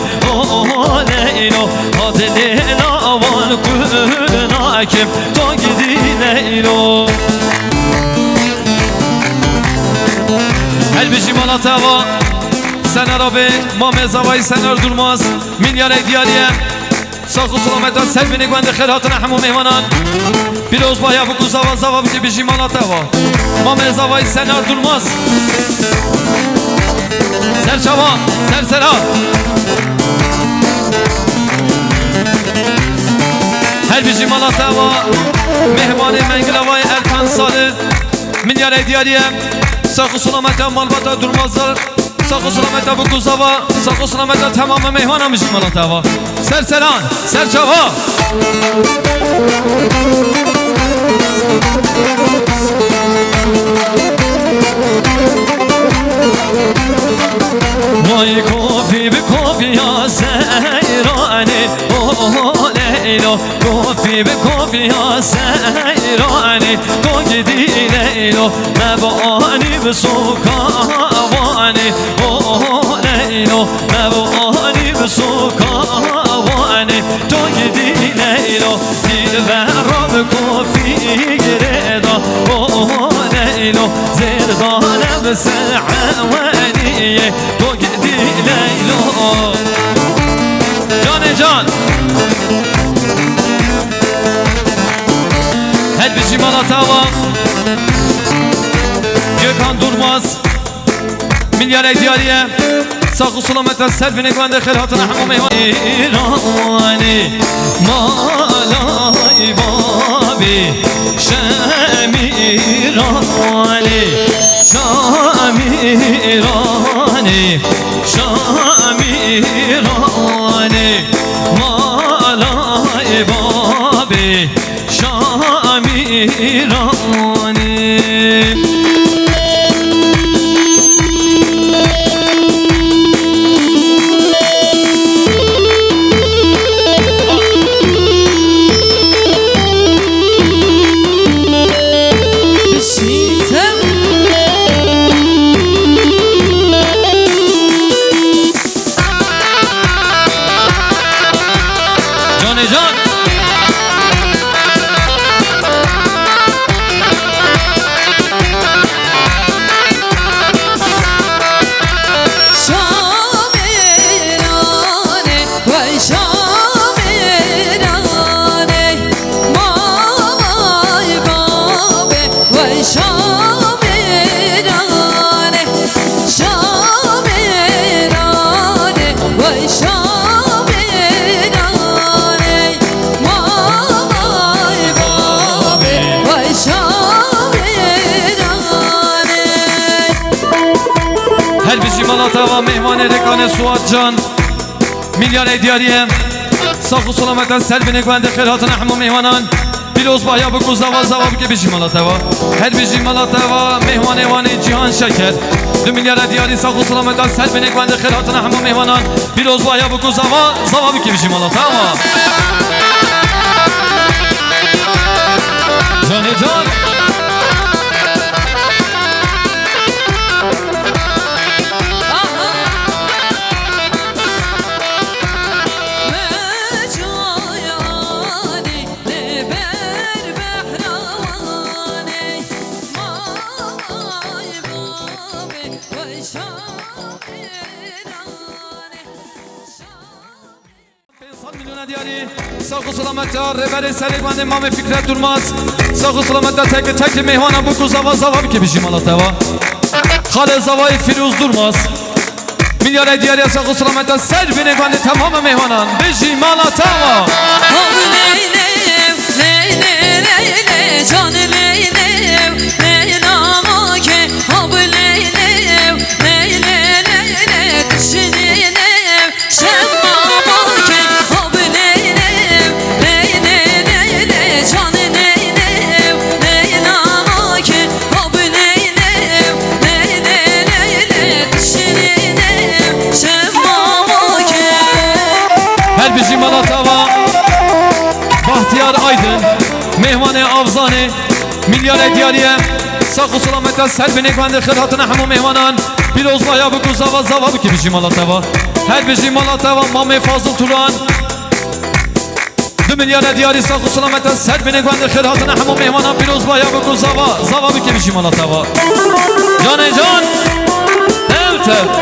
لیلو هاد لیلا وان کل ناکم تو گدی لیلو Elbişi Malatava Sener abi Mame Zavay Sener Durmaz Milyar Edyaliye Sakı Sulamet'ten Selvini Gwende Khelhatına Hamu Mehmanan Piroz Baya Buku Zava Zava Bişi Malatava Mame Zavay Sener Durmaz Serçava Sersera Elbişi Malatava Mehmani Mengilavay Erkan Salı Milyar Edyaliye Sakı Sulamet'ten Malbata Durmazlar Sakı Sulamet'ten Buku Zava Sakı Sulamet'ten tamamı mehmana Mişi Malatava Serseran Serçava Vay kofi bi kofi ya seyrani Oh leylo kofi bi kofi ya seyrani To gidi leylo mebani bi sokavani Oh leylo mebani bi sokavani To gidi leylo dilberam kofi gireda Oh leylo zirdanem se'avani تو گدی لیلو جان جان هل بشی Malatava Gökhan Durmaz Milyar Edyaliye Sakı Sulamet'ten Selvini Gwende Khelhatına Hamu Mehman İrani Malay Babi Şemirani Şamirani Şamirani Malay Babi Şamirani Malatava mehmane rekane Suatcan Milyar Edyaliye Sakı Sulamet'ten Selvini Gwende Khelhatına Hamu Mehmanan Piroz Baya Buku Zava Zava Bişi Malatava Her bişi Malatava mehmane vani Cihan Şeker 2 milyar Edyaliye Sakı Sulamet'ten Selvini Gwende Khelhatına Hamu Mehmanan Piroz Baya Buku Zava Zava Bişi Malatava Canı can Sakı Sulamet'ta Rebeli Seligman'da Mame Fikret Durmaz Sakı Sulamet'ta tekli mehmana Buku Zava Zava Bişi Malatava Kale Zavay Firuz Durmaz Milyar Edyaliye Sakı Sulamet'ta Selvini Gwende tamamı mehmanan Bişi Malatava Can Leylev Leylama ke Hab Leylev Leylelev Düşünelev Şemmama ke Hab Leylev Leylelev Can Leylev Leylama ke Hab Leylev Leylelev Düşünelev Şemmama ke Her bişi Malatava افزانه میلیارد دیاریه ساق و سلامت سر بینه گوند خیراتن همو مهمانان پیروز بایا بگو زوا زوا بکی بشی مالا توا هر بشی مالا توا مام فاضل توران 2 میلیارد دیاری ساق و سلامت سر بینه گوند خیراتن همو مهمانان پیروز بایا بگو زوا زوا بکی بشی مالا توا جان جان دلت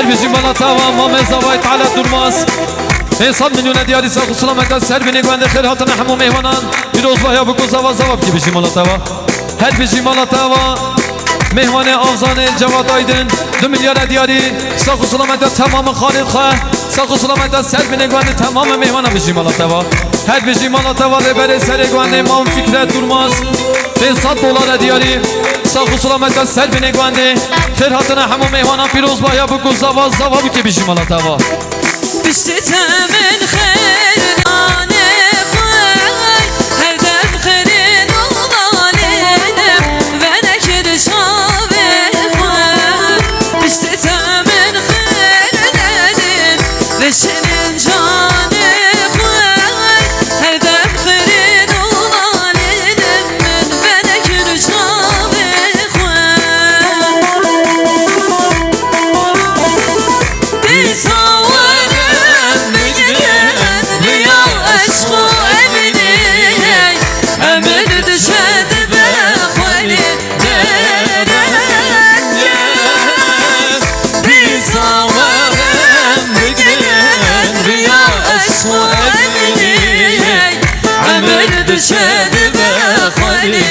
بيجي ملاتاوا مام زوايت على درماس حساب مليون دياري ساق سلامت سر بيني گوند خير هاتن همو مهمانان پیروز بایا بگو زوا زوا بکی بيجي ملاتاوا هر بيجي ملاتاوا مهمان آفزان جواد آیدن 2 میلیارد دیاری ساق سلامت تمام خالد خواه ساق سلامت سر بيني گوند تمام مهمانان بيجي ملاتاوا هر بيجي ملاتاوا ربر سر گوند مام فکرت درماس $100 دیاری ساق سلامت سر بيني گوند خير هاتن همو مهمانان پیروز بایا بگو زوا زوا بکی بيجي ملاتاوا بشتمن خير نانه خوي هر دم خيرين وظالم ونكر شابه خوي بشتمن خير ندين بشنن جانه خوي هر دم خيرين وظالم ونكر شابه خوي شد بخوری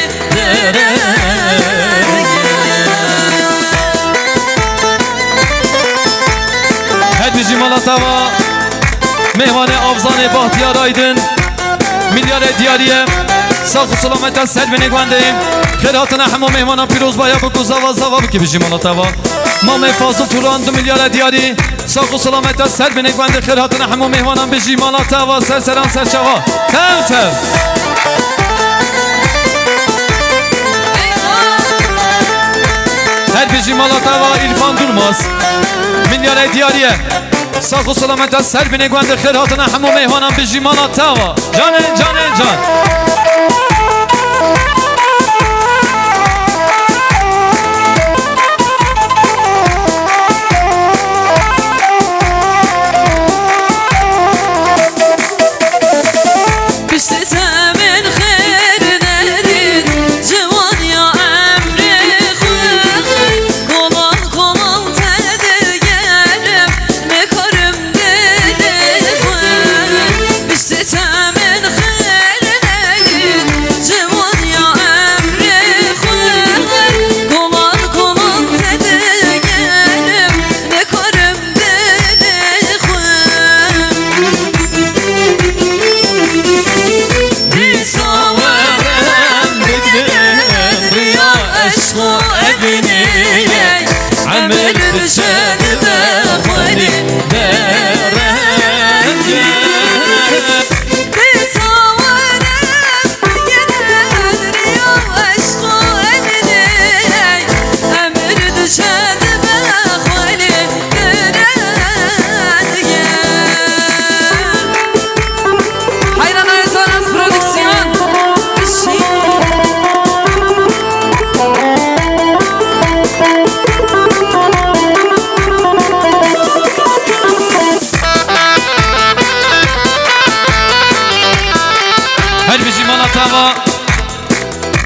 هد بیجی مالاتاوا مهمان آفزان باختیار آیدن میلیارد دیاریه ساق و سلامت سر بینه گونده خیراتن همو مهمانان پیروز بایا بگو زوا زوا بکی بیجی مالاتاوا مام فاضل توران 2 میلیارد دیاری ساق و سلامت سر بینه گونده خیراتن همو مهمانان بیجی مالاتاوا سر سران سر شوا تم تم هر بیجی مالاتاوا İrfan Durmaz میلیارد دیاریه ساق و سلامت سر بینه گوند خیر هاتن همو مهمانان بیجی مالاتاوا جان جان جان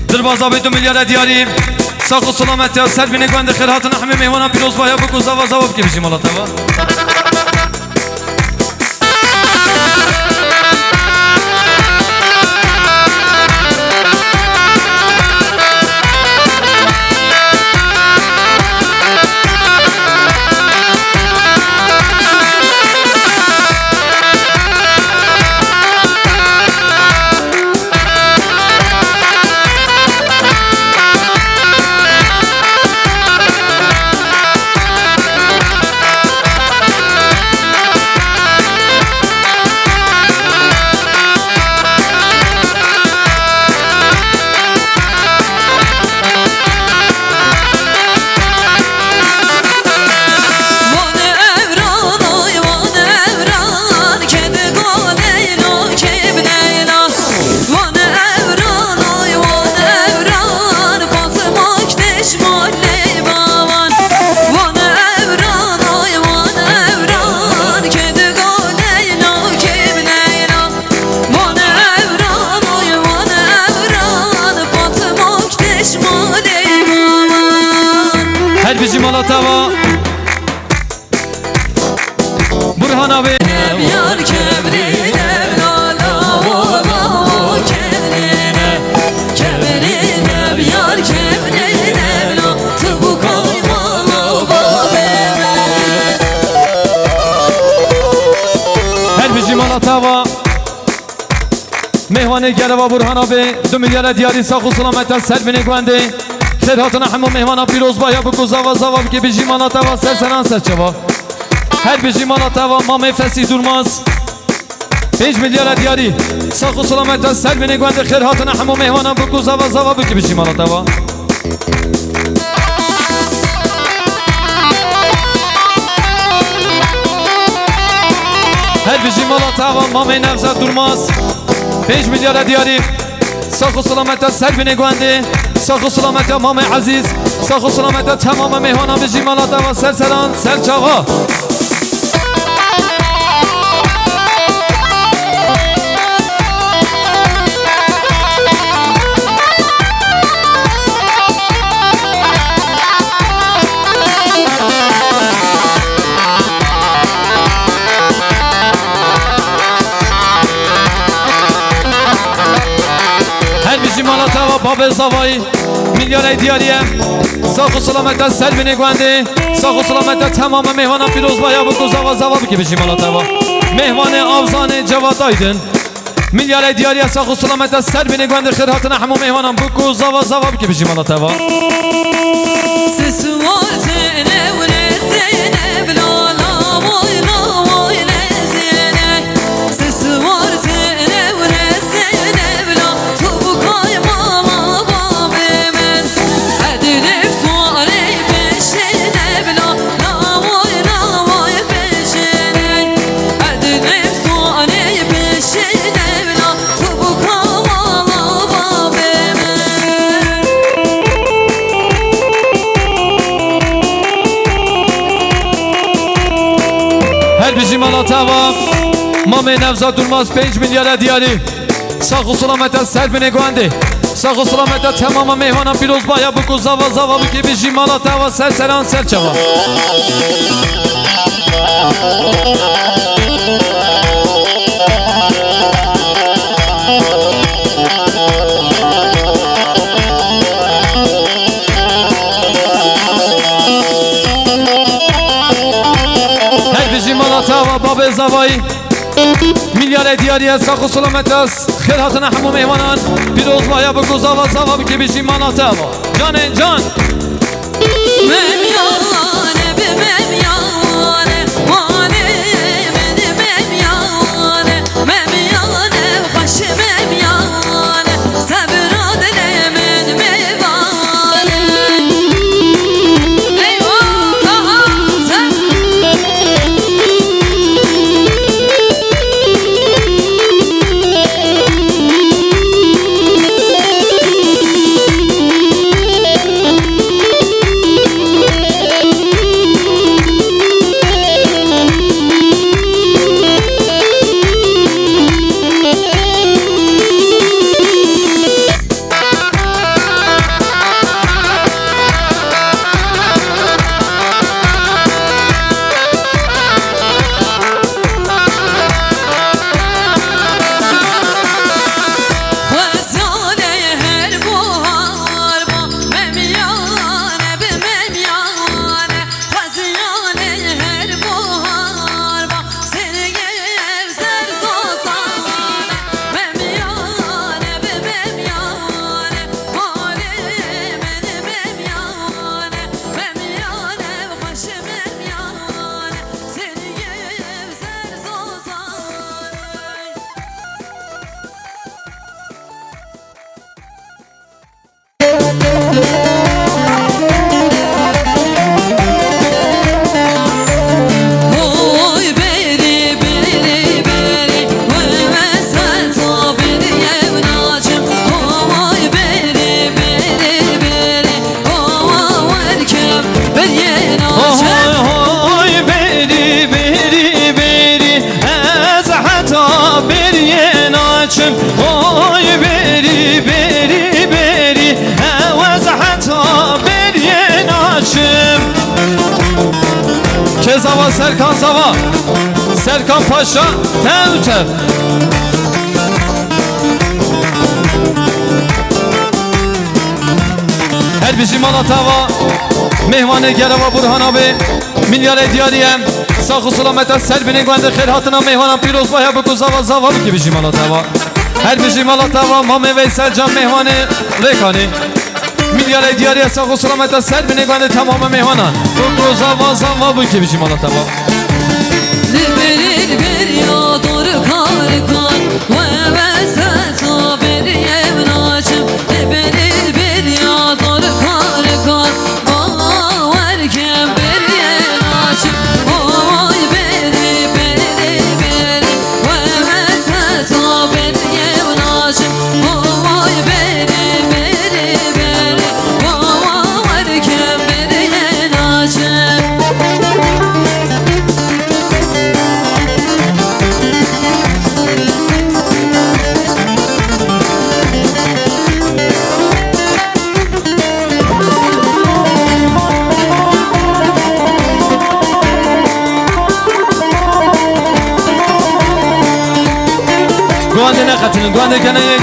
دروازه به 2 میلیارد دیاری ساق و سلامت سر بینه گوند خیر هاتن همه مهمانان پیروز بایا بگو زوا زوا بکی بیجی مالاتاوا مهمان گروا برهان آبی 2 میلیارد دیاری ساخ و سلامت از سر بینی گونده خیر هاتنا همه مهمان پیروز بایا بکو زوا زوا که بیجی مانا توا سر سران سر چوا هر بیجی مانا توا مامه فسی دورماز 5 میلیارد دیاری ساخ و سلامت از سر بینی گونده خیر هاتنا همه مهمان بکو زوا زوا که بیجی مانا توا هر بیجی مالا توا مامه نفزت دورماز 5 میلیارد دیاری ساخ و سلامت از سر بینی گونده ساخ و سلامت مامه عزیز ساخ و سلامت تمام مهمان بیجی مالا توا سر سران سر چاوا مالا باب زوایی میلیارد دیاریه ساخ و سلامت از سر بینی گونده ساخ و سلامت تمام مهمان پیروز بایا بکو زوا زوا بکی بشی مالا توا مهمان آوزان جواد آیدن میلیارد دیاریه ساخ و سلامت از سر بینی گونده خیر هاتن همه مهمانم بکو زوا زوا بکی بشی مالا توا بیجی مالا توا مامه نفزاد دورماز 5 میلیارد دیاری ساخ و سلامت از سر بینی گونده ساخ و سلامت تمام مهمانم پیروز بایا بکو زوا زوا بکی بیجی مالا توا سر سران سر چوا توا باب زوایی میلیارد دیاری از ساخ و سلامت است خیر هاتن همه مهمانان پیروز بایا بکو زوا زوا بکی بیجی مالا توا جان جان ممیانه به ممیانه مانه من ممیانه ممیانه خوش ممیانه صبراد من میوانه زوا سرکان زوا سرکان پاشا تر هر بیجی مالا توا مهمان گروا برهان آبی میلیارد دیاریم ساخ و سلامت از سر بینی گونده خیر هاتنا مهمانم پیروز بایا بکو زوا زوا بکی بیجی مالا توا هر بجی مالا توا مام ویسل جان مهمان ریکانی میلیارد دیاری از ساق و سلامت سر بینگان تمام مهمانان و روزا وازان و بوی که بجی مالا توا Liberil bir yadur karkan ve veseta bir yevnaçım Liberil bir yadur karkan varken bir yevnaçım Oy beri beri beri ve veseta bir yevnaçım Oy beri beri beri varken bir yevnaçım گوانده نخطین گوانده کنه یک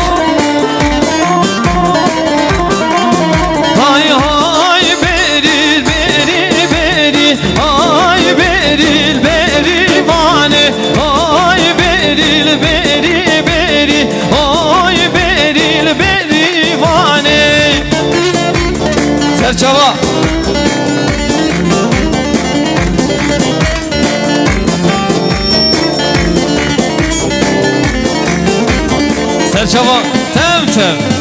های های برید برید برید های برید برید بانه های برید برید برید های برید برید بانه سرچوا سرچوا تم تم